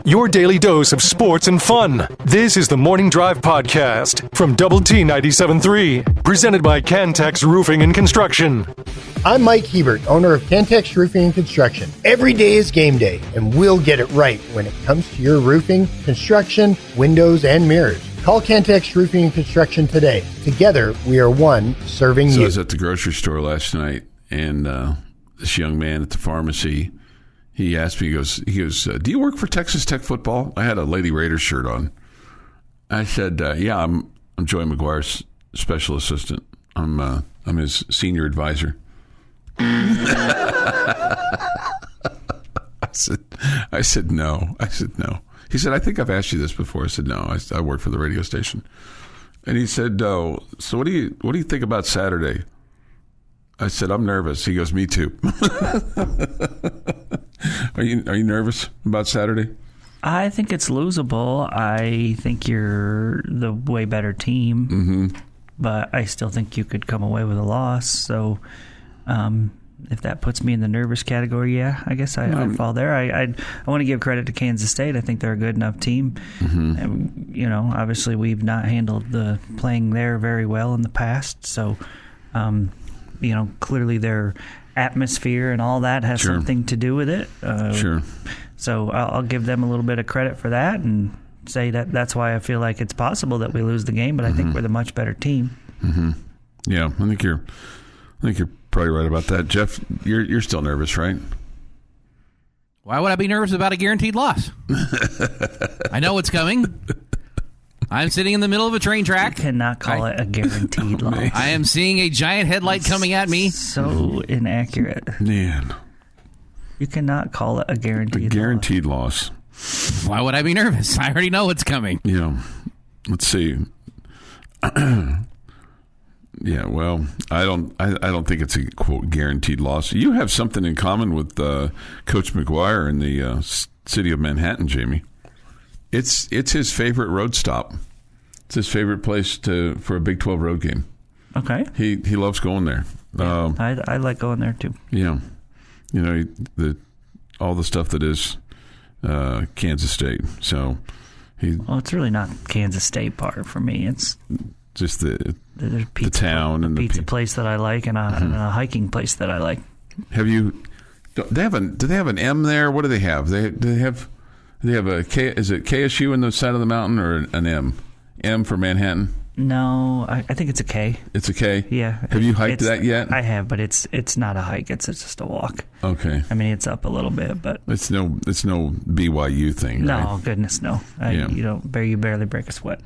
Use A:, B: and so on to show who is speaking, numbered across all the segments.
A: Your daily dose of sports and fun. This is the Morning Drive Podcast from Double T 97.3, presented by Cantex Roofing and Construction.
B: I'm Mike Hebert, owner of Cantex Roofing and Construction. Every day is game day, and we'll get it right when it comes to your roofing, construction, windows, and mirrors. Call Cantex Roofing and Construction today. Together, we are one serving you.
C: So I was at the grocery store last night, and this young man at the pharmacy, he asked me, he goes, do you work for Texas Tech football? I had a Lady Raiders shirt on. I said, yeah, I'm Joey McGuire's special assistant. I'm his senior advisor. I said no. He said, I think I've asked you this before. I said, no, I work for the radio station. And he said, oh, so what do you think about Saturday? I said, I'm nervous. He goes, me too. Are you nervous about Saturday?
D: I think it's losable. I think you're the way better team, but I still think you could come away with a loss. So if that puts me in the nervous category, yeah, I guess I'd fall there. I want to give credit to Kansas State. I think they're a good enough team. And, obviously we've not handled the playing there very well in the past. So, clearly their atmosphere and all that has something to do with it.
C: Sure.
D: So I'll give them a little bit of credit for that and say that's why I feel like it's possible that we lose the game, but I think we're the much better team.
C: Yeah, I think you're probably right about that. Jeff, you're still nervous, right?
E: Why would I be nervous about a guaranteed loss? I know it's coming. I'm sitting in the middle of a train track.
D: You cannot call it a guaranteed loss.
E: I am seeing a giant headlight coming at me.
D: So inaccurate.
C: Man.
D: You cannot call it a
C: guaranteed loss.
E: Why would I be nervous? I already know what's coming.
C: Yeah. Let's see. Yeah, well, I don't think it's a quote guaranteed loss. You have something in common with Coach McGuire in the city of Manhattan, Jamie. It's his favorite road stop. It's his favorite place for a Big 12 road game.
D: Okay.
C: He loves going there.
D: Yeah, I like going there too.
C: Yeah. All the stuff that is Kansas State. So
D: it's really not Kansas State part for me. It's
C: just the town and
D: the pizza place that I like and a hiking place that I like.
C: Have you? Do they have an M there? What do they have? They have a K. Is it KSU in the side of the mountain or an M? M for Manhattan?
D: No, I think it's a K.
C: It's a K?
D: Yeah.
C: Have you hiked that yet?
D: I have, but it's not a hike. It's just a walk.
C: Okay.
D: I mean, it's up a little bit, but
C: it's no BYU thing.
D: No,
C: right?
D: Goodness, no. You barely break a sweat.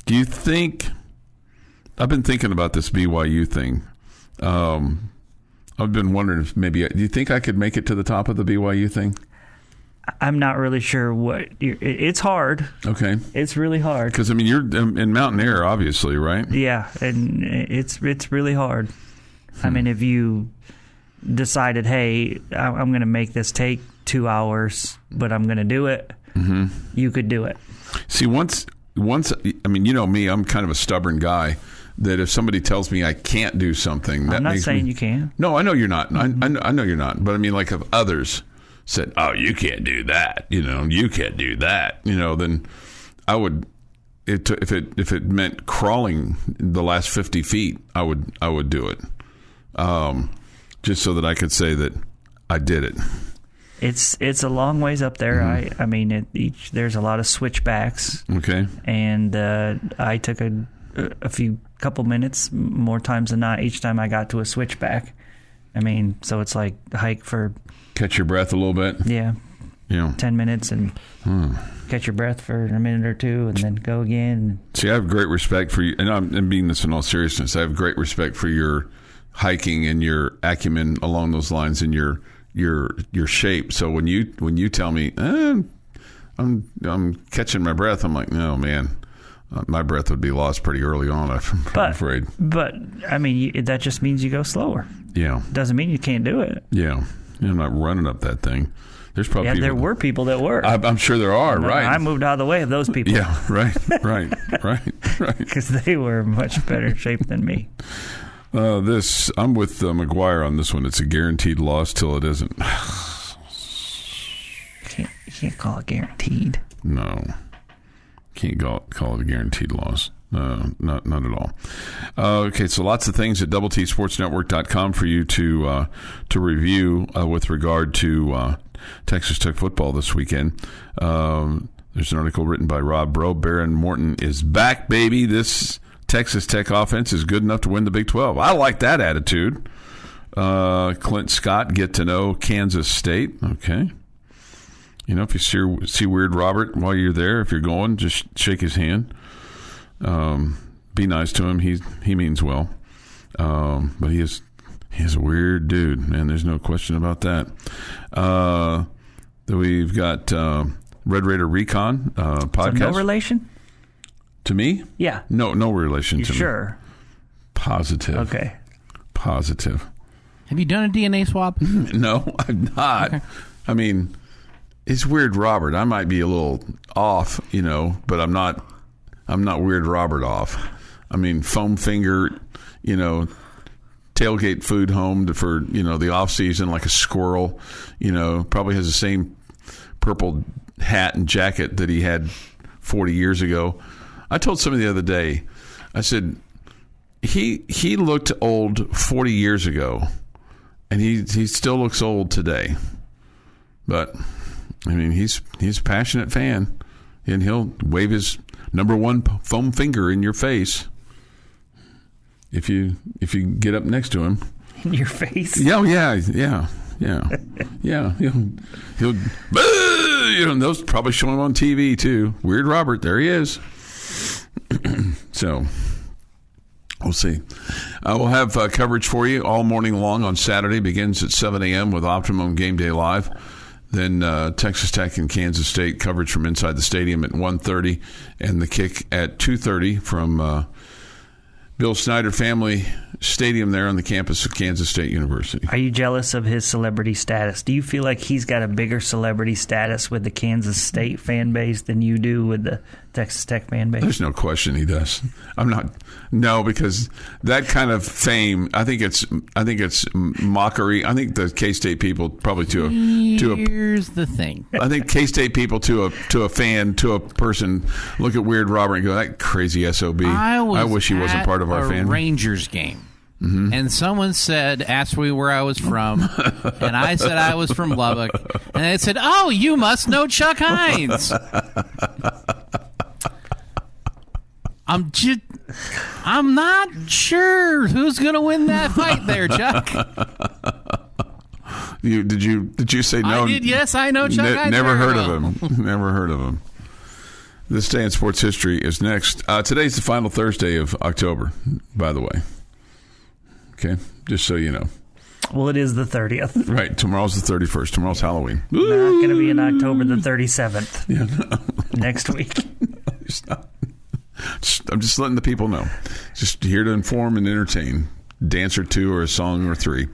C: Do you think? I've been thinking about this BYU thing. I've been wondering if maybe. Do you think I could make it to the top of the BYU thing?
D: I'm not really sure what. It's hard.
C: Okay.
D: It's really hard.
C: Because, I mean, you're in mountain air, obviously, right?
D: Yeah, and it's really hard. I mean, if you decided, hey, I'm going to make this take 2 hours, but I'm going to do it, you could do it.
C: See, once, I mean, you know me, I'm kind of a stubborn guy. That if somebody tells me I can't do something, that
D: I'm not
C: makes
D: saying
C: me,
D: you can.
C: No, I know you're not. I know you're not. But I mean, like if others said, "Oh, you can't do that," you can't do that, then I would. If it meant crawling the last 50 feet, I would do it, just so that I could say that I did it.
D: It's a long ways up there. I mean, there's a lot of switchbacks.
C: Okay,
D: and I took a couple minutes more times than not each time I got to a switchback. I mean, so it's like a hike for
C: catch your breath a little bit.
D: Yeah. 10 minutes and catch your breath for a minute or two and then go again.
C: See, I have great respect for you, and I'm being this in all seriousness. I have great respect for your hiking and your acumen along those lines and your shape. So when you tell me I'm catching my breath, I'm like, no, man. My breath would be lost pretty early on, I'm afraid.
D: But, I mean, that just means you go slower.
C: Yeah.
D: Doesn't mean you can't do it.
C: Yeah. I'm not running up that thing. There's probably people.
D: There were people that were.
C: I'm sure there are, right.
D: I moved out of the way of those people.
C: Yeah, right.
D: Because they were in much better shape than me.
C: I'm with McGuire on this one. It's a guaranteed loss till it isn't.
D: can't call it guaranteed.
C: No. Can't call it a guaranteed loss. Not at all. Okay, so lots of things at DoubleTSportsNetwork.com for you to review with regard to Texas Tech football this weekend. There's an article written by Rob Bro. Baron Morton is back, baby. This Texas Tech offense is good enough to win the Big 12. I like that attitude. Clint Scott, get to know Kansas State. Okay. You know, if you see Weird Robert while you're there, if you're going, just shake his hand. Be nice to him. He means well. But he's a weird dude, man. There's no question about that. We've got Red Raider Recon podcast.
D: So no relation?
C: To me?
D: Yeah.
C: No relation to me.
D: Sure?
C: Positive.
D: Okay.
C: Positive.
E: Have you done a DNA swab?
C: No, I'm not. Okay. I mean, it's Weird Robert. I might be a little off, but I'm not Weird Robert off. I mean, foam finger, tailgate food home for, the off season like a squirrel, probably has the same purple hat and jacket that he had 40 years ago. I told somebody the other day, I said, he looked old 40 years ago, and he still looks old today. But, I mean, he's a passionate fan, and he'll wave his number one foam finger in your face if you get up next to him.
D: In your face?
C: Yeah. He'll those probably show him on TV too. Weird Robert, there he is. So we'll see. We'll have coverage for you all morning long on Saturday. Begins at 7 a.m. with Optimum Game Day Live. Then Texas Tech and Kansas State coverage from inside the stadium at 1:30, and the kick at 2:30 from Bill Snyder Family Stadium there on the campus of Kansas State University.
D: Are you jealous of his celebrity status? Do you feel like he's got a bigger celebrity status with the Kansas State fan base than you do with the Texas Tech fan base?
C: There's no question he does. I'm not. No, because that kind of fame, I think it's mockery. I think the K-State people probably
E: Here's the thing.
C: I think K-State people to a fan, to a person, look at Weird Robert and go, that crazy SOB. I wish he wasn't part of our fan.
E: Rangers game. Mm-hmm. And someone asked me where I was from, and I said I was from Lubbock, and they said, "Oh, you must know Chuck Heinz." I'm not sure who's going to win that fight there, Chuck.
C: Did you say no?
E: I did. Yes, I know Chuck Heinz.
C: Never heard of him. Never heard of him. This Day in Sports History is next. Today's the final Thursday of October, by the way. Okay, just so you know.
D: Well, it is the 30th.
C: Right, tomorrow's the 31st. Tomorrow's Halloween.
D: Not going to be in October the 37th.
C: Yeah, no.
D: Next week.
C: No, it's not. I'm just letting the people know. Just here to inform and entertain. Dance or two or a song or three.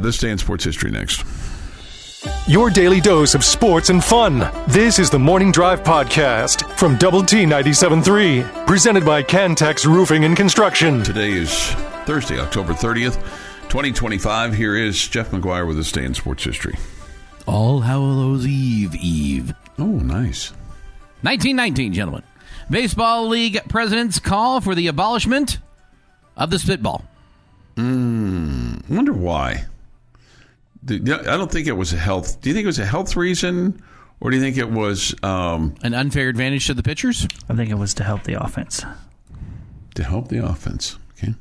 C: This Day in Sports History next.
A: Your daily dose of sports and fun. This is the Morning Drive Podcast from Double T 97.3. Presented by Cantex Roofing and Construction.
C: Today is Thursday, October 30th, 2025. Here is Jeff McGuire with This Day in Sports History.
E: All Hallows Eve.
C: Oh, nice.
E: 1919, gentlemen. Baseball League presidents call for the abolishment of the spitball.
C: I wonder why. I don't think it was a health. Do you think it was a health reason, or do you think it was
E: an unfair advantage to the pitchers?
D: I think it was to help the offense.
C: To help the offense. Okay.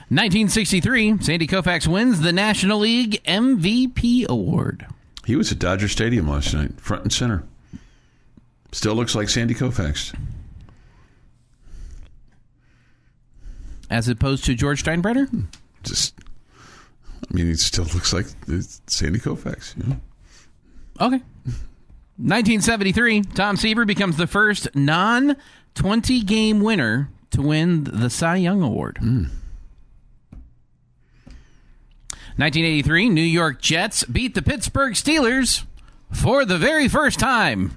E: 1963, Sandy Koufax wins the National League MVP award.
C: He was at Dodger Stadium last night, front and center. Still looks like Sandy Koufax.
E: As opposed to George Steinbrenner?
C: He still looks like Sandy Koufax. Yeah.
E: Okay. 1973, Tom Seaver becomes the first non-20 game winner to win the Cy Young Award. 1983, New York Jets beat the Pittsburgh Steelers for the very first time.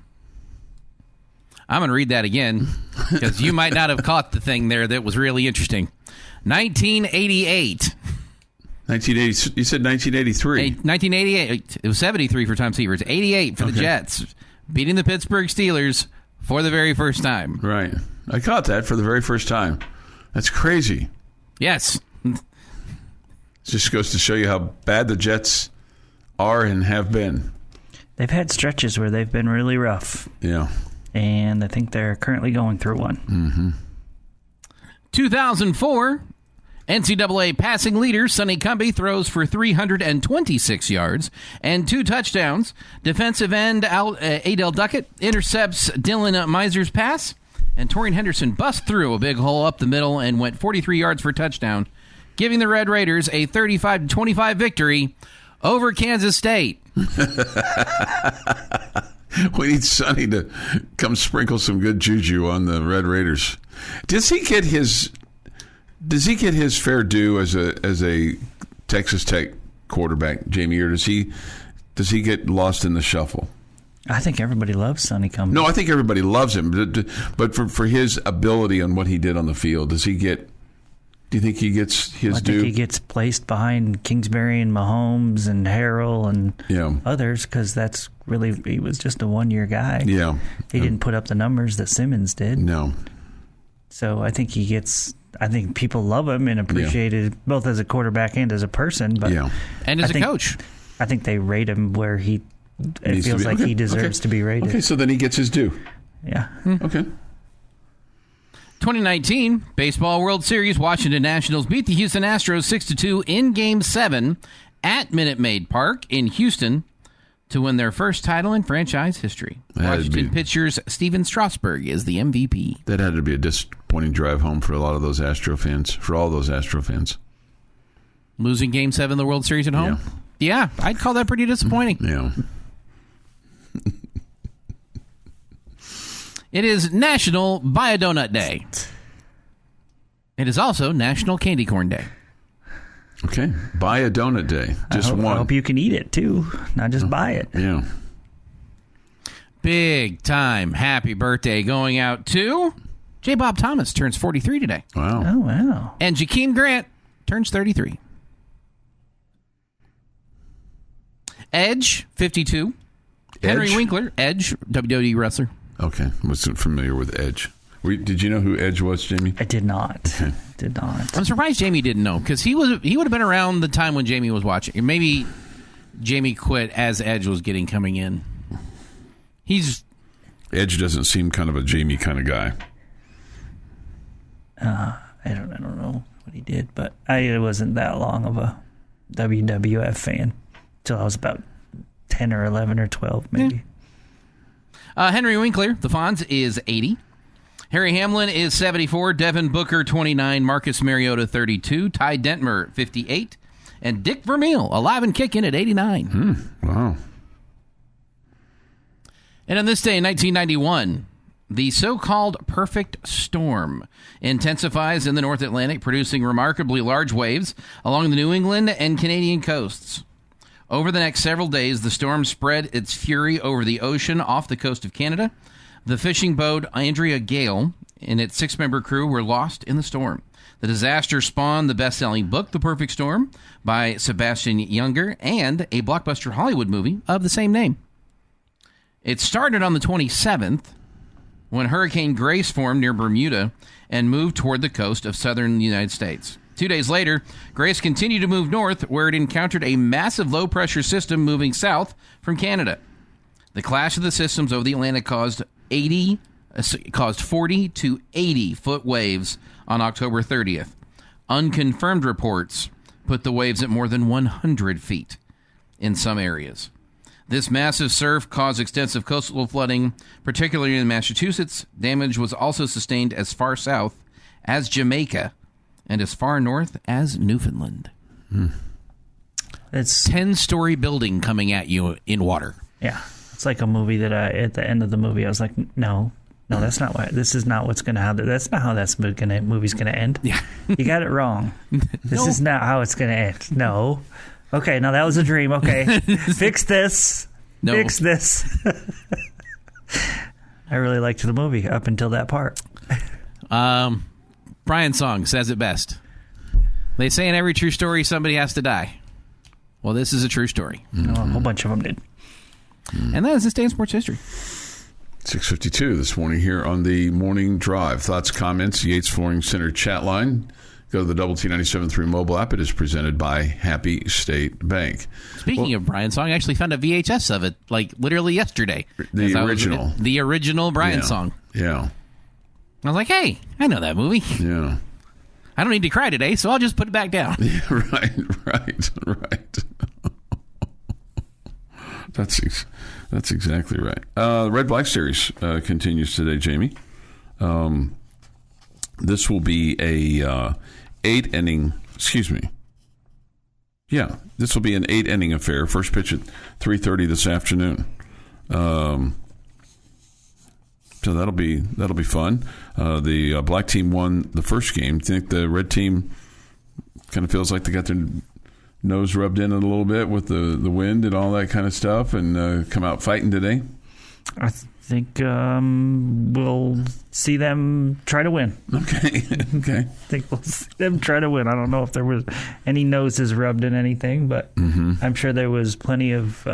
E: I'm going to read that again because you might not have caught the thing there that was really interesting. 1988.
C: 1980. You said 1983.
E: 1988. It was 73 for Tom Seaver. It's 88 for the Jets, beating the Pittsburgh Steelers for the very first time.
C: Right. I caught that for the very first time. That's crazy.
E: Yes.
C: It just goes to show you how bad the Jets are and have been.
D: They've had stretches where they've been really rough.
C: Yeah.
D: And I think they're currently going through one.
C: Mm-hmm.
E: 2004, NCAA passing leader Sonny Cumbie throws for 326 yards and 2 touchdowns. Defensive end Adele Duckett intercepts Dylan Miser's pass. And Torian Henderson busts through a big hole up the middle and went 43 yards for a touchdown, giving the Red Raiders a 35-25 victory over Kansas State.
C: We need Sonny to come sprinkle some good juju on the Red Raiders. Does he get his fair due as a Texas Tech quarterback, Jamie, or does he get lost in the shuffle?
D: I think everybody loves Sonny Cumbie.
C: No, I think everybody loves him, but for his ability on what he did on the field, do you think he gets his due?
D: I think he gets placed behind Kingsbury and Mahomes and Harrell and others because that's really, he was just a one-year guy.
C: Yeah.
D: He didn't put up the numbers that Simmons did.
C: No.
D: So I think I think people love him and appreciate it both as a quarterback and as a person. But
E: and as a coach.
D: I think they rate him where it feels like he deserves to be rated.
C: Okay, so then he gets his due.
D: Yeah.
C: Okay.
E: 2019 Baseball World Series, Washington Nationals beat the Houston Astros 6-2 in Game 7 at Minute Maid Park in Houston to win their first title in franchise history. Washington pitchers Steven Strasburg is the MVP.
C: That had to be a disappointing drive home for a lot of those Astro fans, for all those Astro fans.
E: Losing Game 7 of the World Series at home? Yeah, I'd call that pretty disappointing.
C: Yeah.
E: It is National Buy a Donut Day. It is also National Candy Corn Day.
C: Okay. Buy a donut day. Just one.
D: I hope you can eat it, too. Not just buy it.
C: Yeah.
E: Big time happy birthday going out to J. Bob Thomas, turns 43 today.
C: Wow.
D: Oh, wow.
E: And Jakeem Grant turns 33. Edge, 52. Henry Winkler, Edge, WWE wrestler.
C: Okay. Wasn't familiar with Edge. Did you know who Edge was, Jamie?
D: I did not.
C: Okay.
D: Did not.
E: I'm surprised Jamie didn't know, because he would have been around the time when Jamie was watching. Or maybe Jamie quit as Edge was coming in.
C: Edge doesn't seem kind of a Jamie kind of guy.
D: I don't know what he did, but I wasn't that long of a WWF fan until I was about 10 or 11 or 12, maybe.
E: Henry Winkler, the Fonz, is 80. Harry Hamlin is 74. Devin Booker, 29. Marcus Mariota, 32. Ty Detmer, 58. And Dick Vermeil, alive and kicking at 89.
C: Wow.
E: And on this day in 1991, the so-called perfect storm intensifies in the North Atlantic, producing remarkably large waves along the New England and Canadian coasts. Over the next several days, the storm spread its fury over the ocean off the coast of Canada. The fishing boat Andrea Gale and its 6-member crew were lost in the storm. The disaster spawned the best-selling book, The Perfect Storm, by Sebastian Junger, and a blockbuster Hollywood movie of the same name. It started on the 27th, when Hurricane Grace formed near Bermuda and moved toward the coast of southern United States. 2 days later, Grace continued to move north, where it encountered a massive low-pressure system moving south from Canada. The clash of the systems over the Atlantic caused 40 to 80-foot waves on October 30th. Unconfirmed reports put the waves at more than 100 feet in some areas. This massive surf caused extensive coastal flooding, particularly in Massachusetts. Damage was also sustained as far south as Jamaica and as far north as Newfoundland.
D: It's
E: 10-story building coming at you in water.
D: Yeah. It's like a movie that at the end of the movie, I was like, no, that's not why. This is not what's going to happen. That's not how that movie's going to end.
E: Yeah.
D: You got it wrong. This is not how it's going to end. No. Okay, now that was a dream. Okay. Fix this.
E: No.
D: Fix this. I really liked the movie up until that part.
E: Brian Song says it best. They say in every true story somebody has to die. Well, this is a true story.
D: A whole bunch of them did.
E: And that is this day in sports history.
C: 6:52 this morning here on the Morning Drive. Thoughts, comments, Yates Flooring Center chat line. Go to the Double T 97.3 mobile app. It is presented by Happy State Bank.
E: Speaking of Brian song, I actually found a VHS of it, like literally yesterday.
C: The original.
E: The original Brian song.
C: Yeah.
E: I was like, hey, I know that movie.
C: Yeah.
E: I don't need to cry today, so I'll just put it back down.
C: Yeah, right. That's exactly right. The Red Black Series continues today, Jamie. This will be a 8-inning. Excuse me. Yeah, this will be an 8-inning affair. First pitch at 3:30 this afternoon. So that'll be fun. The black team won the first game. Do you think the red team kind of feels like they got their nose rubbed in a little bit with the wind and all that kind of stuff, and come out fighting today?
D: I think we'll see them try to win.
C: Okay.
D: I think we'll see them try to win. I don't know if there was any noses rubbed in anything, but I'm sure there was plenty of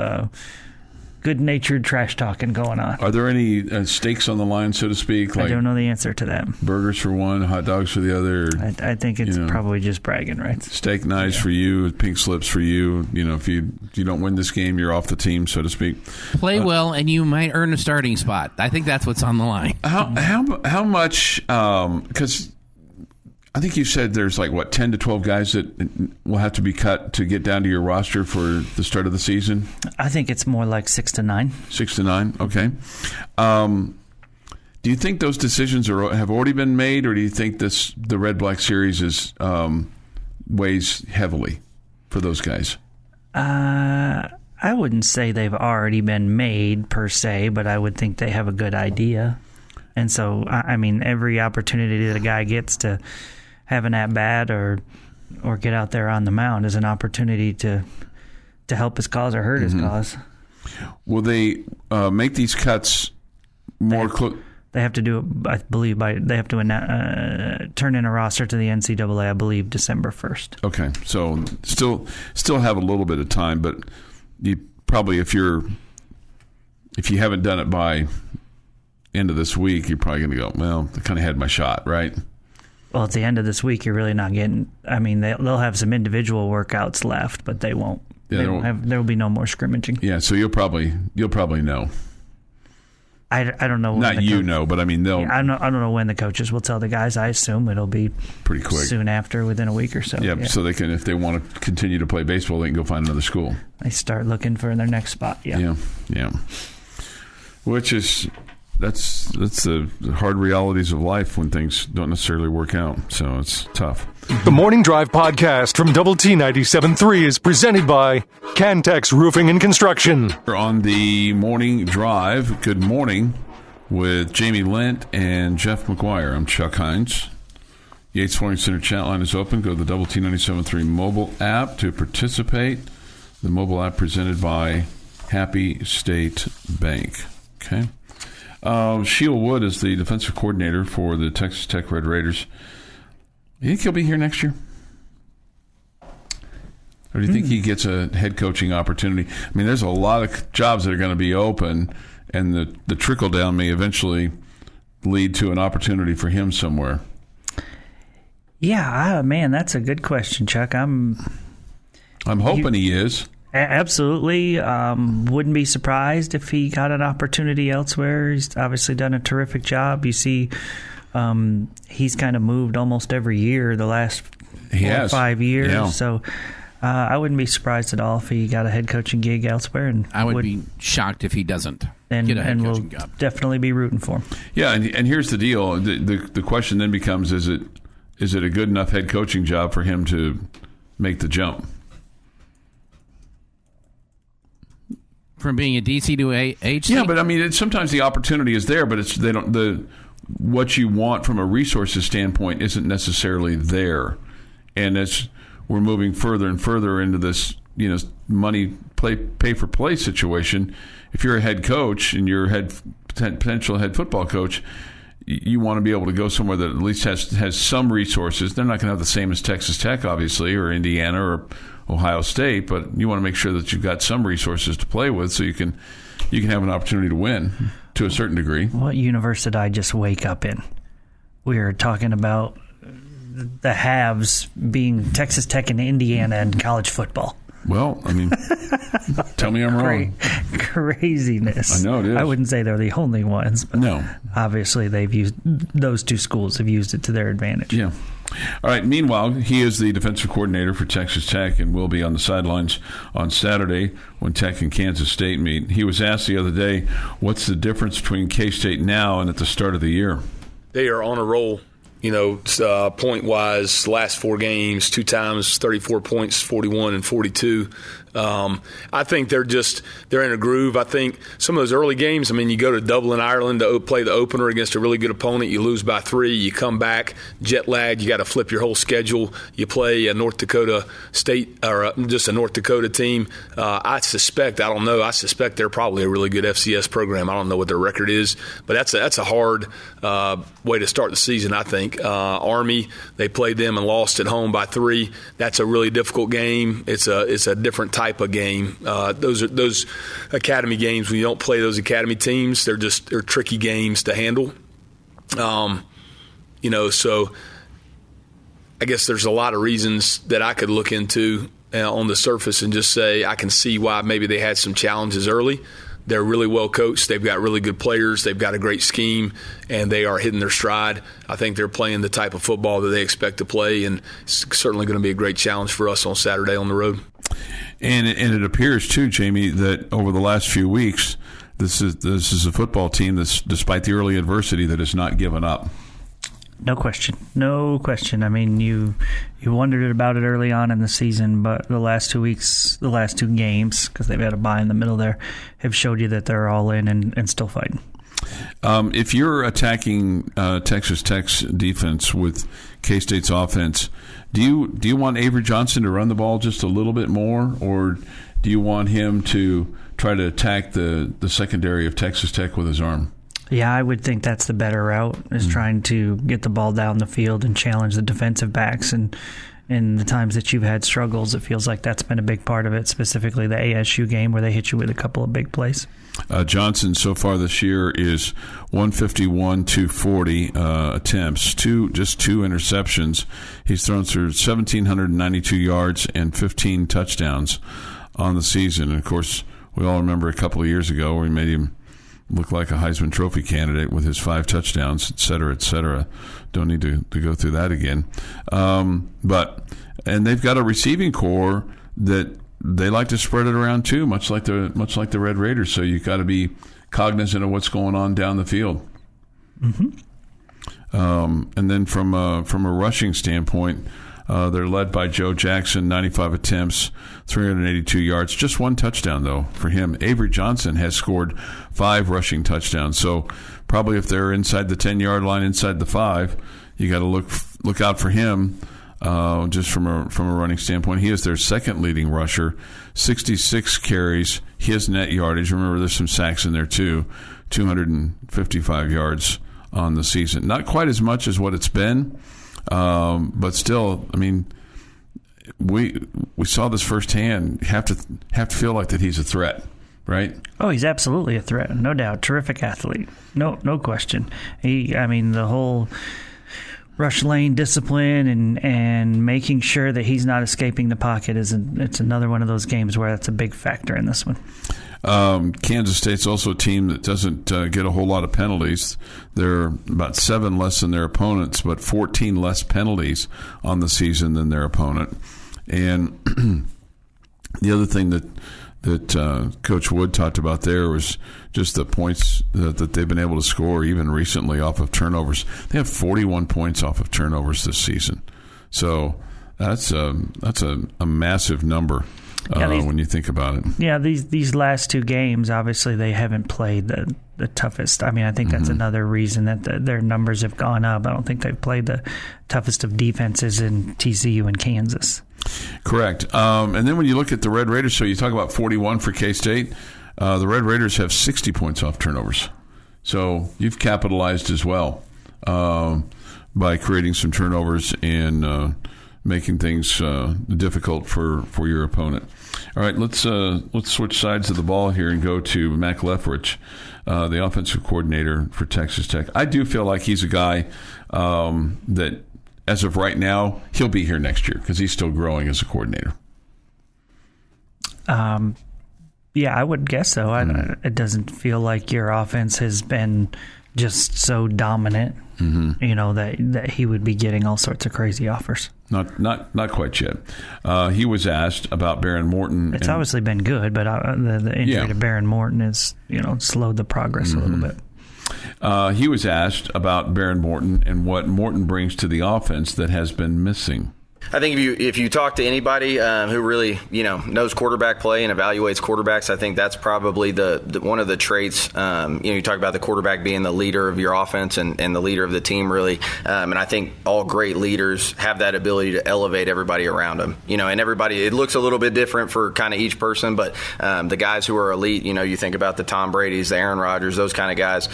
D: good-natured trash talking going on.
C: Are there any stakes on the line, so to speak?
D: I don't know the answer to that.
C: Burgers for one, hot dogs for the other.
D: I think it's probably just bragging rights.
C: Steak knives for you, pink slips for you. If you don't win this game, you're off the team, so to speak.
E: Play well, and you might earn a starting spot. I think that's what's on the line.
C: How much? Because I think you said there's 10 to 12 guys that will have to be cut to get down to your roster for the start of the season?
D: I think it's more like 6 to 9.
C: 6 to 9, okay. Do you think those decisions have already been made, or do you think the Red Black Series weighs heavily for those guys?
D: I wouldn't say they've already been made per se, but I would think they have a good idea. And so, I mean, every opportunity that a guy gets to have an at-bat or get out there on the mound is an opportunity to help his cause or hurt his cause. Will
C: they make these cuts more
D: They have to do it, I believe, they have to turn in a roster to the NCAA, I believe, December 1st.
C: Okay, so still have a little bit of time, but you probably, if you haven't done it by end of this week, you're probably going to go, well, I kind of had my shot, right?
D: Well, at the end of this week, you're really not getting. I mean, they'll have some individual workouts left, but they won't. Yeah, there will be no more scrimmaging.
C: Yeah, so you'll probably know.
D: I don't know.
C: Not but I mean they'll.
D: I don't know when the coaches will tell the guys. I assume it'll be
C: pretty quick,
D: soon after, within a week or so.
C: Yeah, so they can, if they want to continue to play baseball, they can go find another school.
D: They start looking for their next spot.
C: Yeah. Which is. That's the hard realities of life when things don't necessarily work out. So it's tough.
A: The Morning Drive podcast from Double T 97.3 is presented by Cantex Roofing and Construction.
C: We're on the Morning Drive. Good morning with Jamie Lent and Jeff McGuire. I'm Chuck Heinz. Yates Flooring Center chat line is open. Go to the Double T 97.3 mobile app to participate. The mobile app presented by Happy State Bank. Okay. Sheil Wood is the defensive coordinator for the Texas Tech Red Raiders. You think he'll be here next year? Or do you think he gets a head coaching opportunity? I mean, there's a lot of jobs that are going to be open, and the trickle-down may eventually lead to an opportunity for him somewhere.
D: Yeah, man, that's a good question, Chuck. I'm
C: hoping he is.
D: Absolutely. Wouldn't be surprised if he got an opportunity elsewhere. He's obviously done a terrific job. You see, he's kind of moved almost every year the last 4 or 5 years. Yeah. So I wouldn't be surprised at all if he got a head coaching gig elsewhere. And
E: I would be shocked if he doesn't get a head coaching job.
D: Definitely be rooting for him.
C: Yeah, and here's the deal. The question then becomes, is it a good enough head coaching job for him to make the jump?
E: From being a DC to a HC?
C: Yeah, but I mean, sometimes the opportunity is there, but what you want from a resources standpoint isn't necessarily there. And as we're moving further and further into this, money pay for play situation, if you're a head coach and you're a potential head football coach, you want to be able to go somewhere that at least has some resources. They're not going to have the same as Texas Tech, obviously, or Indiana or Ohio State, but you want to make sure that you've got some resources to play with so you can have an opportunity to win to a certain degree.
D: What universe did I just wake up in? We were talking about the halves being Texas Tech and Indiana in college football.
C: Well, I mean, tell me I'm wrong.
D: Craziness.
C: I know it is.
D: I wouldn't say they're the only ones, but
C: no.
D: Obviously those two schools have used it to their advantage.
C: Yeah. All right. Meanwhile, he is the defensive coordinator for Texas Tech and will be on the sidelines on Saturday when Tech and Kansas State meet. He was asked the other day, what's the difference between K-State now and at the start of the year?
F: They are on a roll. Point-wise, last 4 games, 2 times 34 points, 41 and 42. I think they're in a groove. I think some of those early games, you go to Dublin, Ireland to play the opener against a really good opponent. You lose by 3. You come back, jet lagged. You got to flip your whole schedule. You play a North Dakota State or just a North Dakota team. I suspect they're probably a really good FCS program. I don't know what their record is, but that's a hard way to start the season, I think. Army, they played them and lost at home by 3. That's a really difficult game. It's a different type of game. Those academy games, when you don't play those academy teams, they're tricky games to handle. So I guess there's a lot of reasons that I could look into on the surface and just say I can see why maybe they had some challenges early. They're really well coached. They've got really good players. They've got a great scheme, and they are hitting their stride. I think they're playing the type of football that they expect to play, and it's certainly going to be a great challenge for us on Saturday on the road.
C: And it appears, too, Jamie, that over the last few weeks, this is a football team that's, despite the early adversity, that has not given up.
D: No question. You wondered about it early on in the season, but the last 2 weeks, the last 2 games, because they've had a bye in the middle there, have showed you that they're all in and still fighting.
C: If you're attacking Texas Tech's defense with K-State's offense, do you want Avery Johnson to run the ball just a little bit more, or do you want him to try to attack the secondary of Texas Tech with his arm?
D: Yeah, I would think that's the better route, is trying to get the ball down the field and challenge the defensive backs. And in the times that you've had struggles, it feels like that's been a big part of it, specifically the ASU game where they hit you with a couple of big plays.
C: Johnson so far this year is 151, 240 attempts, just 2 interceptions. He's thrown through 1,792 yards and 15 touchdowns on the season. And, of course, we all remember a couple of years ago where we made him look like a Heisman Trophy candidate with his 5 touchdowns, et cetera, et cetera. Don't need to go through that again. And they've got a receiving core that they like to spread it around too, much like the Red Raiders. So you've got to be cognizant of what's going on down the field. Mm-hmm. And then from a rushing standpoint, they're led by Joe Jackson, 95 attempts, 382 yards. Just 1 touchdown, though, for him. Avery Johnson has scored 5 rushing touchdowns. So probably if they're inside the 10-yard line, inside the 5, you got to look out for him just from a running standpoint. He is their second leading rusher, 66 carries, his net yardage. Remember, there's some sacks in there, too, 255 yards on the season. Not quite as much as what it's been. But still, we saw this firsthand. You have to feel like that he's a threat, right? Oh,
D: he's absolutely a threat, no doubt. Terrific athlete, no question. The whole rush lane discipline and making sure that he's not escaping the pocket it's another one of those games where that's a big factor in this one.
C: Kansas State's also a team that doesn't get a whole lot of penalties. They're about 7 less than their opponents, but 14 less penalties on the season than their opponent. And the other thing that Coach Wood talked about there was just the points that they've been able to score even recently off of turnovers. They have 41 points off of turnovers this season. So that's a massive number. When you think about it. Yeah,
D: these last 2 games, obviously they haven't played the toughest. I think that's another reason that their numbers have gone up. I don't think they've played the toughest of defenses in TCU and Kansas.
C: Correct. And then when you look at the Red Raiders, so you talk about 41 for K-State, the Red Raiders have 60 points off turnovers. So you've capitalized as well by creating some turnovers and making things difficult for your opponent. All right, let's switch sides of the ball here and go to Mack Leftwich, the offensive coordinator for Texas Tech. I do feel like he's a guy that, as of right now, he'll be here next year because he's still growing as a coordinator.
D: Yeah, I would guess so. It doesn't feel like your offense has been just so dominant, that he would be getting all sorts of crazy offers.
C: Not quite yet. He was asked about Baron Morton.
D: It's obviously been good, but the injury to Baron Morton has slowed the progress a little bit.
C: He was asked about Baron Morton and what Morton brings to the offense that has been missing.
G: I think if you talk to anybody who really knows quarterback play and evaluates quarterbacks, I think that's probably the one of the traits. You talk about the quarterback being the leader of your offense and the leader of the team, really. And I think all great leaders have that ability to elevate everybody around them. And everybody, it looks a little bit different for kind of each person, but the guys who are elite, you think about the Tom Brady's, the Aaron Rodgers, those kind of guys.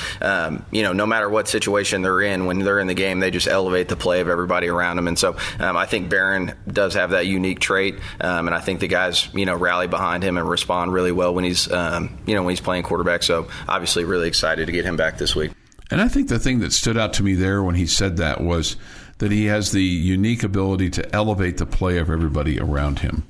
G: No matter what situation they're in, when they're in the game, they just elevate the play of everybody around them. And so I think Baron does have that unique trait, and I think the guys, rally behind him and respond really well when he's, when he's playing quarterback. So obviously, really excited to get him back this week.
C: And I think the thing that stood out to me there when he said that was that he has the unique ability to elevate the play of everybody around him.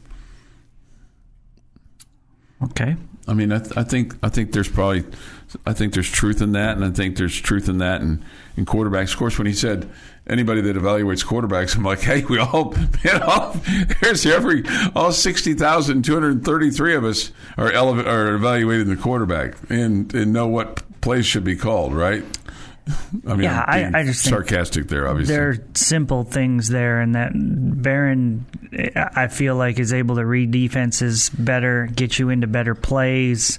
D: Okay.
C: I mean, I think there's truth in that, and I think there's truth in that in quarterbacks. Of course, when he said anybody that evaluates quarterbacks, I'm like, hey, all 60,233 of us are evaluating the quarterback and know what plays should be called, right? I mean, I just sarcastic there, obviously.
D: There are simple things there, and that Barron, I feel like, is able to read defenses better, get you into better plays.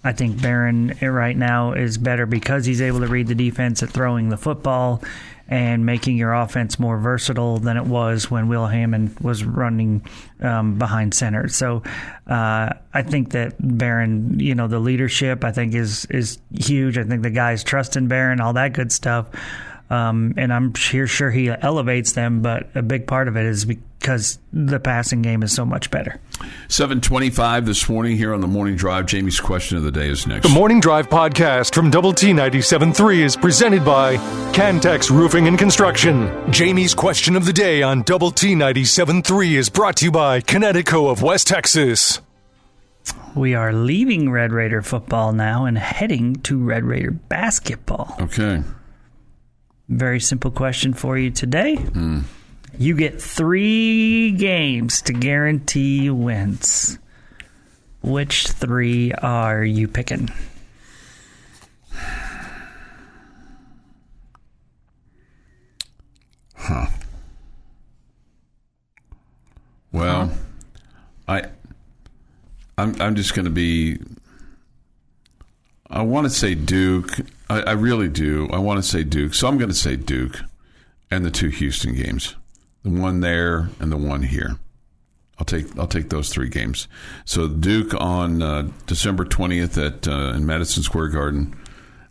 D: I think Barron right now is better because he's able to read the defense at throwing the football and making your offense more versatile than it was when Will Hammond was running behind center. So I think that Barron, the leadership, I think is huge. I think the guys trust in Barron, all that good stuff. And I'm sure he elevates them, but a big part of it is because the passing game is so much better.
C: 7:25 this morning here on the Morning Drive. Jamie's question of the day is next.
A: The Morning Drive podcast from Double T 97.3 is presented by Cantex Roofing and Construction. Jamie's question of the day on Double T 97.3 is brought to you by Connecticut of West Texas.
D: We are leaving Red Raider football now and heading to Red Raider basketball.
C: Okay.
D: Very simple question for you today. You get 3 games to guarantee wins. Which 3 are you picking?
C: Well, I'm just going to be. I want to say Duke. I really do. I want to say Duke. So I'm going to say Duke and the 2 Houston games. The one there and the one here. I'll take those 3 games. So Duke on December 20th in Madison Square Garden.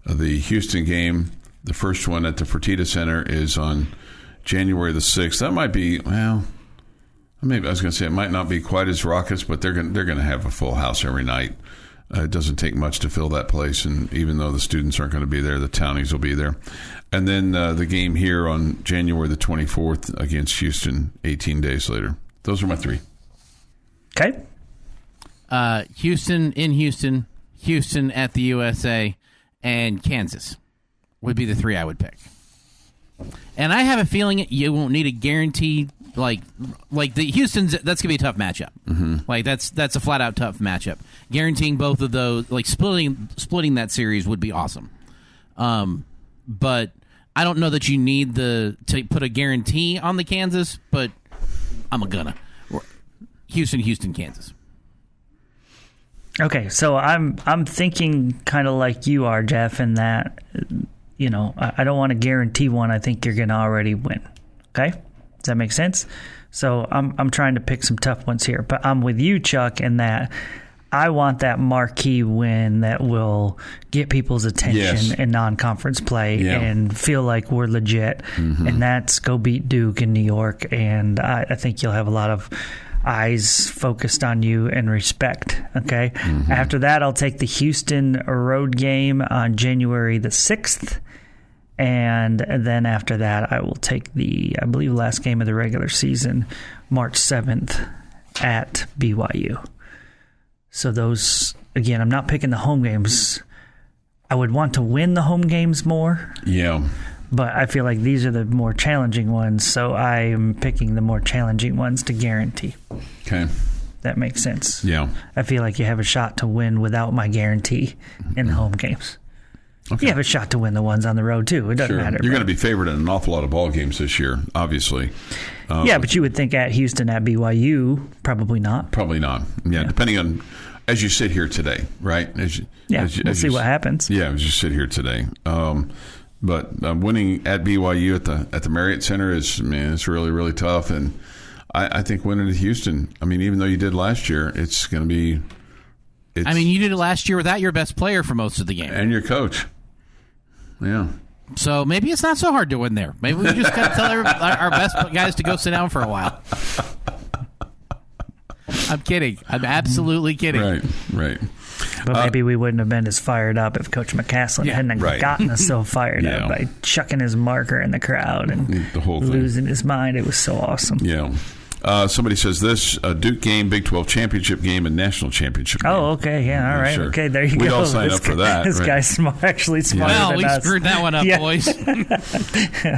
C: The Houston game, the first one at the Fertitta Center, is on January the 6th. That might be, maybe I was going to say it might not be quite as raucous, but they're going to have a full house every night. It doesn't take much to fill that place, and even though the students aren't going to be there, the townies will be there. And then the game here on January the 24th against Houston 18 days later. Those are my 3.
D: Okay.
E: Houston in Houston, Houston at the USA, and Kansas would be the 3 I would pick. And I have a feeling you won't need a guaranteed like the Houston's. That's gonna be a tough matchup.
C: Mm-hmm.
E: Like that's a flat out tough matchup. Guaranteeing both of those, like splitting that series would be awesome. But I don't know that you need to put a guarantee on the Kansas. But I'm gonna Houston, Kansas.
D: Okay, so I'm thinking kind of like you are, Jeff, in that I don't want to guarantee one. I think you're gonna already win. Okay. Does that make sense? So I'm trying to pick some tough ones here, but I'm with you, Chuck, in that I want that marquee win that will get people's attention in non-conference play and feel like we're legit. And that's go beat Duke in New York. And I think you'll have a lot of eyes focused on you and respect. Okay. After that, I'll take the Houston road game on January the 6th. And then after that, I will take the, I believe, last game of the regular season, March 7th at BYU. So those, again, I'm not picking the home games. I would want to win the home games more.
C: Yeah.
D: But I feel like these are the more challenging ones, so I'm picking the more challenging ones to guarantee.
C: Okay.
D: That makes sense.
C: Yeah.
D: I feel like you have a shot to win without my guarantee in the home games. Okay. You have a shot to win the ones on the road, too. It doesn't matter.
C: You're going to be favored in an awful lot of ball games this year, obviously.
D: Yeah, but you would think at Houston, at BYU, probably not.
C: Probably not. Yeah, depending on, as you sit here today, right?
D: We'll see what happens.
C: Yeah, as you sit here today. But winning at BYU at the Marriott Center is, man, it's really, really tough. And I think winning at Houston, I mean, even though you did last year, it's going to be.
E: You did it last year without your best player for most of the game.
C: And your coach. Yeah.
E: So maybe it's not so hard to win there. Maybe we just got to tell our best guys to go sit down for a while. I'm kidding. I'm absolutely kidding.
C: Right.
D: But maybe we wouldn't have been as fired up if Coach McCaslin hadn't gotten us so fired up by chucking his marker in the crowd and
C: the whole thing.
D: Losing his mind. It was so awesome.
C: Yeah. Somebody says this, Duke game, Big 12 championship game, and national championship game.
D: Oh, okay. Yeah, all right.
C: Sure.
D: Okay, there you go.
C: We'd all sign up for that.
D: This guy's actually smarter
E: than us. Well, we screwed that one up, boys.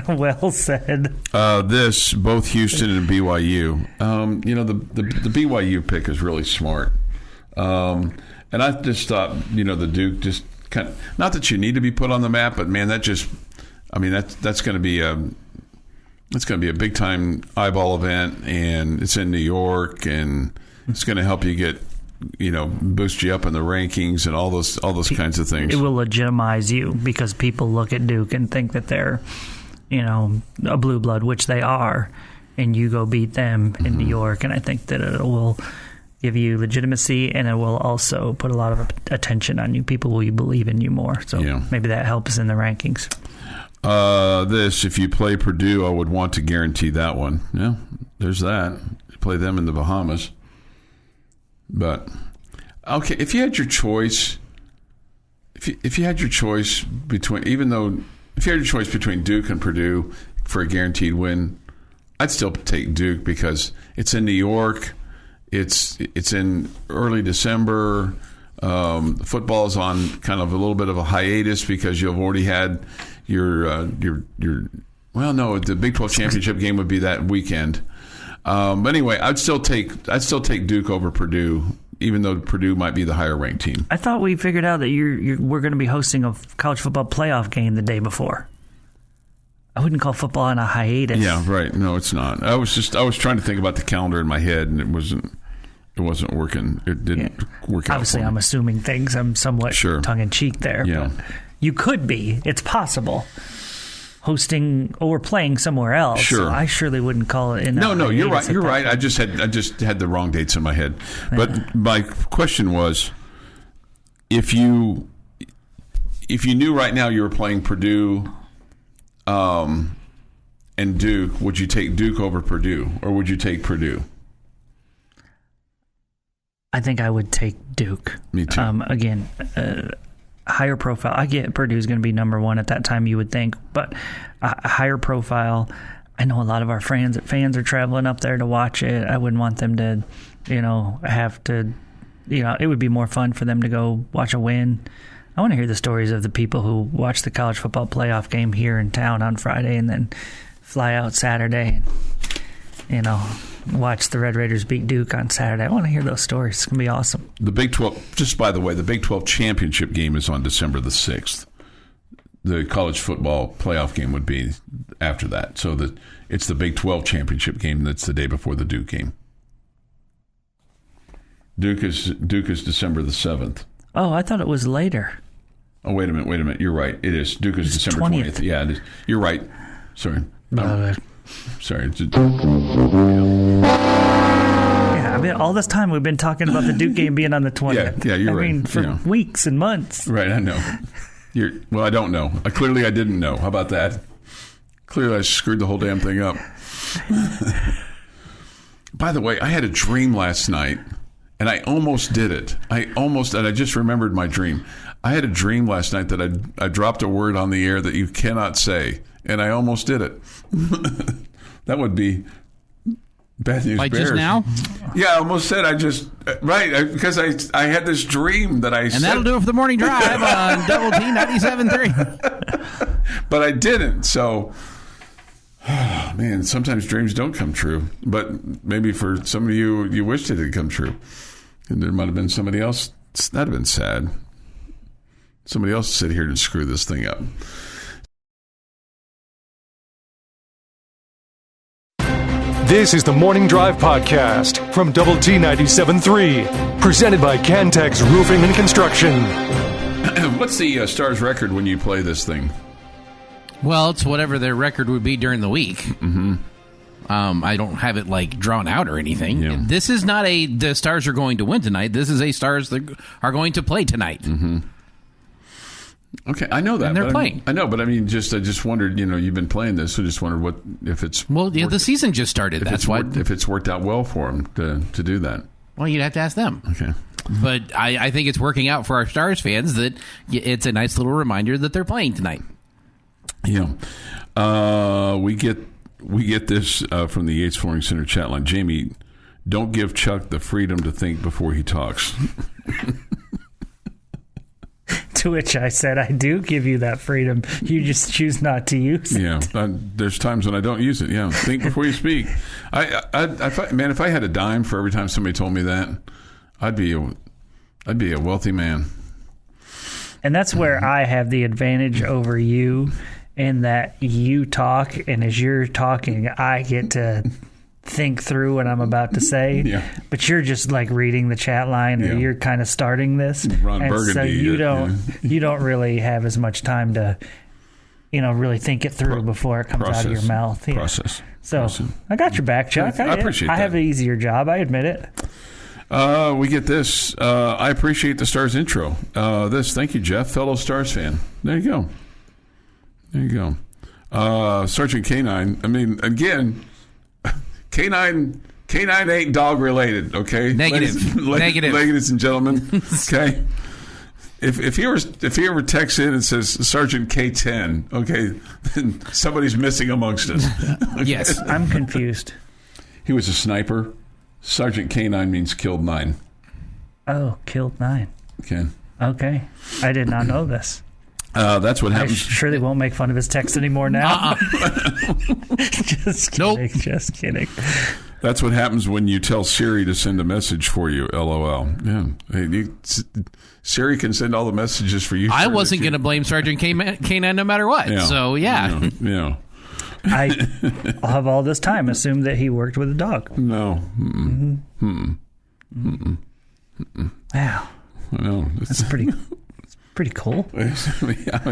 D: Well said.
C: Both Houston and BYU. The BYU pick is really smart. And I just thought, the Duke just kind of, not that you need to be put on the map, but man, that's going to be it's going to be a big time eyeball event, and it's in New York, and it's going to help you get, boost you up in the rankings and all those kinds of things.
D: It will legitimize you because people look at Duke and think that they're, a blue blood, which they are, and you go beat them in New York, and I think that it will give you legitimacy, and it will also put a lot of attention on you. People will believe in you more. So maybe that helps in the rankings.
C: If you play Purdue, I would want to guarantee that one. Yeah, there's that. You play them in the Bahamas. But, okay, if you had your choice, if you had your choice between Duke and Purdue for a guaranteed win, I'd still take Duke because it's in New York. It's in early December. Football is on kind of a little bit of a hiatus because you've already had the Big 12 championship game would be that weekend. But anyway, I'd still take Duke over Purdue, even though Purdue might be the higher ranked team.
D: I thought we figured out that we're going to be hosting a college football playoff game the day before. I wouldn't call football on a hiatus.
C: Yeah, right. No, it's not. I was trying to think about the calendar in my head, and it wasn't working. It didn't work out.
D: Obviously, I'm assuming things. I'm somewhat tongue-in-cheek there.
C: Yeah.
D: But you could be. It's possible. Hosting or playing somewhere else.
C: Sure.
D: So I surely wouldn't call it.
C: No, you're right. You're right. I just had the wrong dates in my head. But my question was, if you knew right now you were playing Purdue, and Duke, would you take Duke over Purdue, or would you take Purdue?
D: I think I would take Duke.
C: Me too.
D: Again, higher profile. I get Purdue's going to be number one at that time, you would think, but a higher profile. I know a lot of our fans are traveling up there to watch it. I wouldn't want them to, have to, it would be more fun for them to go watch a win. I want to hear the stories of the people who watch the college football playoff game here in town on Friday and then fly out Saturday and, watch the Red Raiders beat Duke on Saturday. I want to hear those stories. It's going to be awesome.
C: The Big 12, just by the way, the Big 12 championship game is on December the 6th. The college football playoff game would be after that. So it's the Big 12 championship game that's the day before the Duke game. Duke is December the 7th.
D: Oh, I thought it was later.
C: Oh, wait a minute. You're right. It is. Duke is December 20th. Yeah, it is. You're right. Sorry. Sorry.
D: Yeah, all this time we've been talking about the Duke game being on the 20th.
C: Yeah, you're right.
D: I mean, for weeks and months.
C: Right, I know. Well, I don't know. Clearly I didn't know. How about that? Clearly I screwed the whole damn thing up. By the way, I had a dream last night, and I almost did it. And I just remembered my dream. I had a dream last night that I dropped a word on the air that you cannot say, and I almost did it. That would be bad news bears.
E: Just now?
C: Yeah, I almost said because I had this dream that I said.
E: And that'll do it for the morning drive on Double T 97.3.
C: But I didn't, so... man, sometimes dreams don't come true. But maybe for some of you, you wished it had come true. And there might have been somebody else. That'd have been sad. Somebody else sit here and screw this thing up.
A: This is the Morning Drive Podcast from Double T 97.3, presented by Cantex Roofing and Construction.
C: What's the Stars record when you play this thing?
E: Well, it's whatever their record would be during the week.
C: Mm-hmm.
E: I don't have it drawn out or anything.
C: Yeah.
E: This is not the Stars are going to win tonight. This is a Stars that are going to play tonight.
C: Mm-hmm. Okay, I know that.
E: And they're playing.
C: I know, but I mean, I just wondered. You've been playing this, so just wondered if it's.
E: Well, the season just started. That's why.
C: If it's worked out well for them to do that.
E: Well, you'd have to ask them.
C: Okay.
E: But I think it's working out for our Stars fans that it's a nice little reminder that they're playing tonight.
C: Yeah, we get this from the Yates Flooring Center chat line. Jamie, don't give Chuck the freedom to think before he talks.
D: To which I said, I do give you that freedom. You just choose not to use it.
C: Yeah, there's times when I don't use it. Yeah, think before you speak. If I had a dime for every time somebody told me that, I'd be a wealthy man.
D: And that's where I have the advantage over you, in that you talk, and as you're talking, I get to think through what I'm about to say.
C: Yeah.
D: But you're just reading the chat line, or you're kind of starting this.
C: Ron
D: and
C: Burgundy.
D: So you don't really have as much time to, really think it through before it comes out of your mouth. Yeah.
C: Process.
D: So I got your back, Chuck.
C: I appreciate that.
D: I have an easier job. I admit it.
C: We get this. I appreciate the Stars intro. Thank you, Jeff, fellow Stars fan. There you go. Sergeant K9. I mean, again, K9 ain't dog related. Okay,
E: negative,
C: ladies and gentlemen. Okay, if he ever texts in and says Sergeant K10, okay, then somebody's missing amongst us. Okay?
E: Yes,
D: I'm confused.
C: He was a sniper. Sergeant K9 means killed 9.
D: Oh, killed 9.
C: Okay.
D: I did not know this.
C: That's what happens.
D: I surely won't make fun of his text anymore now. Just kidding.
E: Nope.
D: Just kidding.
C: That's what happens when you tell Siri to send a message for you. LOL. Yeah. Hey, Siri can send all the messages for you.
E: I wasn't going to blame Sergeant K9 no matter what.
C: Yeah.
E: So, yeah.
C: Yeah.
D: I have all this time assumed that he worked with a dog.
C: No. Mm-mm.
D: Mm-hmm.
C: Mm-mm.
D: Mm-mm. Wow.
C: No,
D: that's pretty cool.
C: I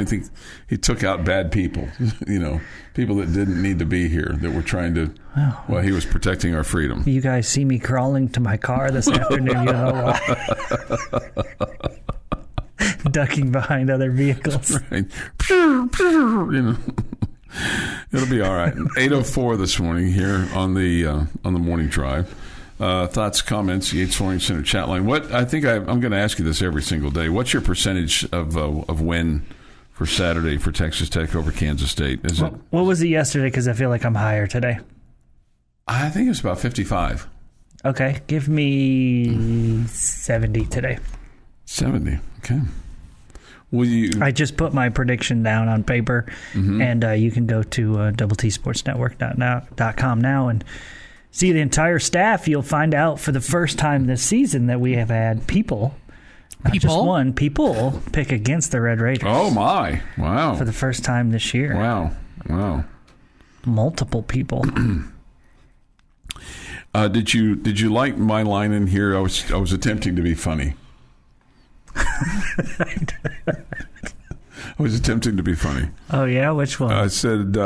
C: think he took out bad people, people that didn't need to be here, that were trying to, well, he was protecting our freedom.
D: You guys see me crawling to my car this afternoon, why. Ducking behind other vehicles.
C: Right. It'll be all right. 8:04 this morning here on the morning drive. Thoughts, comments, Yates Flooring Center chat line. I'm going to ask you this every single day. What's your percentage of win for Saturday for Texas Tech over Kansas State?
D: What was it yesterday? Because I feel like I'm higher today.
C: I think it's about 55.
D: Okay, give me 70 today.
C: 70. Okay.
D: I just put my prediction down on paper, and you can go to doubleTSportsNetwork.com now and see the entire staff. You'll find out for the first time this season that we have had people pick against the Red Raiders.
C: Oh, my. Wow.
D: For the first time this year.
C: Wow.
D: Multiple people.
C: Did you like my line in here? I was attempting to be funny. I was attempting to be funny.
D: Oh, yeah? Which one?
C: I said,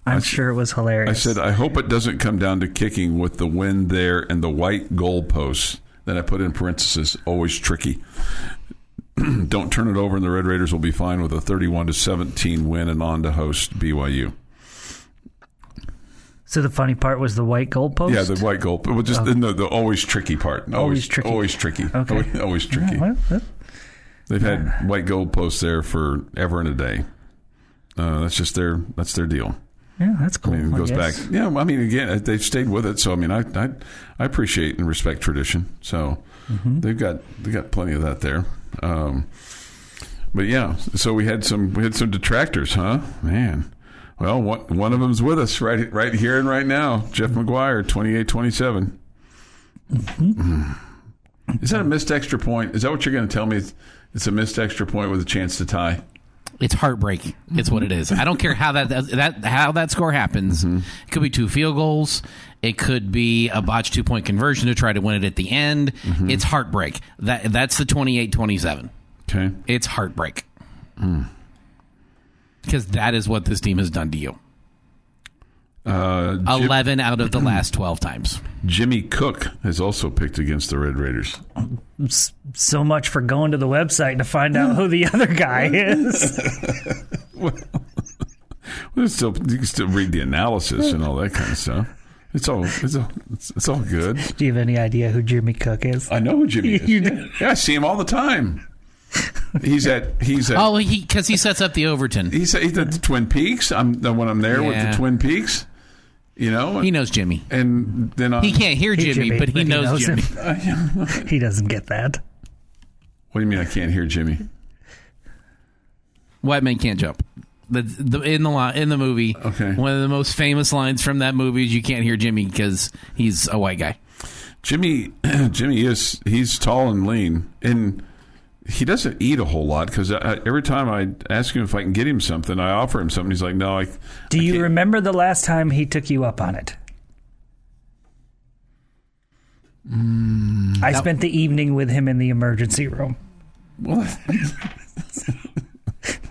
D: I'm sure it was hilarious.
C: I said, I hope it doesn't come down to kicking with the wind there and the white goalposts. Then I put in parentheses, always tricky. Don't turn it over, and the Red Raiders will be fine with a 31-17 win and on to host BYU.
D: So the funny part was the white goalpost?
C: Yeah, the white goal. But just the always tricky part. Always tricky. Always tricky.
D: Okay.
C: Always tricky.
D: Yeah, well,
C: they've had white goalposts there forever and a day. That's their deal.
D: Yeah, that's cool.
C: I mean, it goes back. Yeah, I mean, again, they've stayed with it. So I mean, I appreciate and respect tradition. So they've got plenty of that there. But yeah, so we had some detractors, huh? Man. Well, one of them's with us right here and right now. Jeff McGuire, 28-27. Is that a missed extra point? Is that what you're going to tell me? It's a missed extra point with a chance to tie?
E: It's heartbreak. It's what it is. I don't care how that score happens. It could be 2 field goals. It could be a botched 2-point conversion to try to win it at the end. It's heartbreak. That's the 28-27.
C: Okay.
E: It's heartbreak. Because that is what this team has done to you. 11 out of the last 12 times.
C: Jimmy Cook has also picked against the Red Raiders.
D: So much for going to the website to find out who the other guy is.
C: Well, you can still read the analysis and all that kind of stuff. It's all good.
D: Do you have any idea who Jimmy Cook is?
C: I know who Jimmy is. Yeah, I see him all the time. He's at
E: because he sets up the Overton.
C: He's at the Twin Peaks. When I'm there with the Twin Peaks. You know,
E: he knows Jimmy,
C: and then
E: he can't hear Jimmy, but he knows Jimmy.
D: He doesn't get that.
C: What do you mean I can't hear Jimmy?
E: White men can't jump. In the movie,
C: okay. One
E: of the most famous lines from that movie is you can't hear Jimmy because he's a white guy.
C: Jimmy he's tall and lean, and he doesn't eat a whole lot because every time I ask him if I can get him something, I offer him something. He's like, no,
D: Do you remember the last time he took you up on it? I spent the evening with him in the emergency room.
C: Well,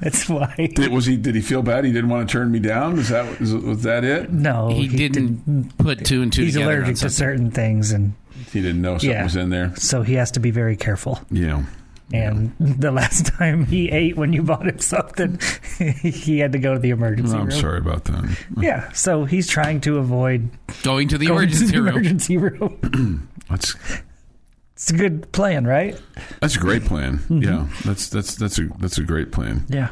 D: that's why.
C: Did he feel bad? He didn't want to turn me down? Was that it?
D: No,
E: he didn't put 2 and 2
D: he's
E: together. He's
D: allergic to certain things, and
C: he didn't know something was in there.
D: So he has to be very careful.
C: Yeah.
D: And the last time he ate when you bought him something, he had to go to the emergency room.
C: I'm sorry about that.
D: Yeah, so he's trying to avoid
E: going to the emergency room.
D: It's a good plan, right?
C: That's a great plan. Yeah, that's a great plan.
D: Yeah.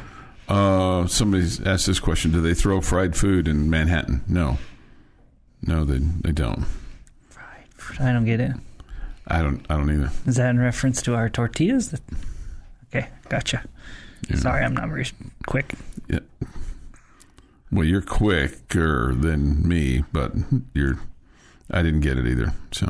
C: Somebody's asked this question: do they throw fried food in Manhattan? No, they don't.
D: Fried food. I don't get it.
C: I don't either.
D: Is that in reference to our tortillas? Okay, gotcha. Yeah. Sorry, I'm not very quick.
C: Yeah. Well, you're quicker than me, but I didn't get it either. So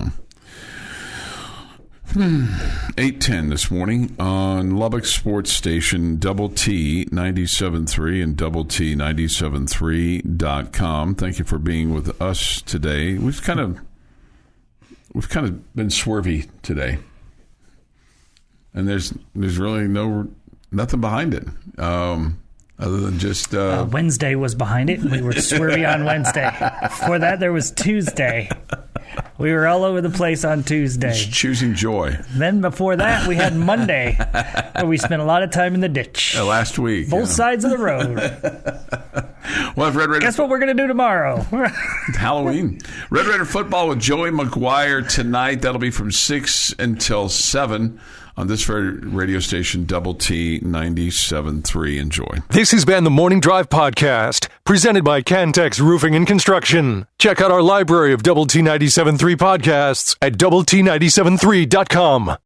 C: 8:10 this morning on Lubbock Sports Station, Double T 97.3 and Double T 97.3.com. Thank you for being with us today. We've kind of been swervy today, and there's really nothing behind it, other than just
D: Wednesday was behind it. We were swervy on Wednesday. Before that, there was Tuesday. We were all over the place on Tuesday,
C: just choosing joy.
D: Then before that, we had Monday, where we spent a lot of time in the ditch.
C: Last week,
D: both sides of the road.
C: Well, if Red Raider,
D: guess what we're going to do tomorrow?
C: Halloween. Red Raider football with Joey McGuire tonight. That'll be from 6 until 7 on this radio station, Double T 97.3. Enjoy.
A: This has been the Morning Drive Podcast, presented by Cantex Roofing and Construction. Check out our library of Double T 97.3 podcasts at doublet97.3.com.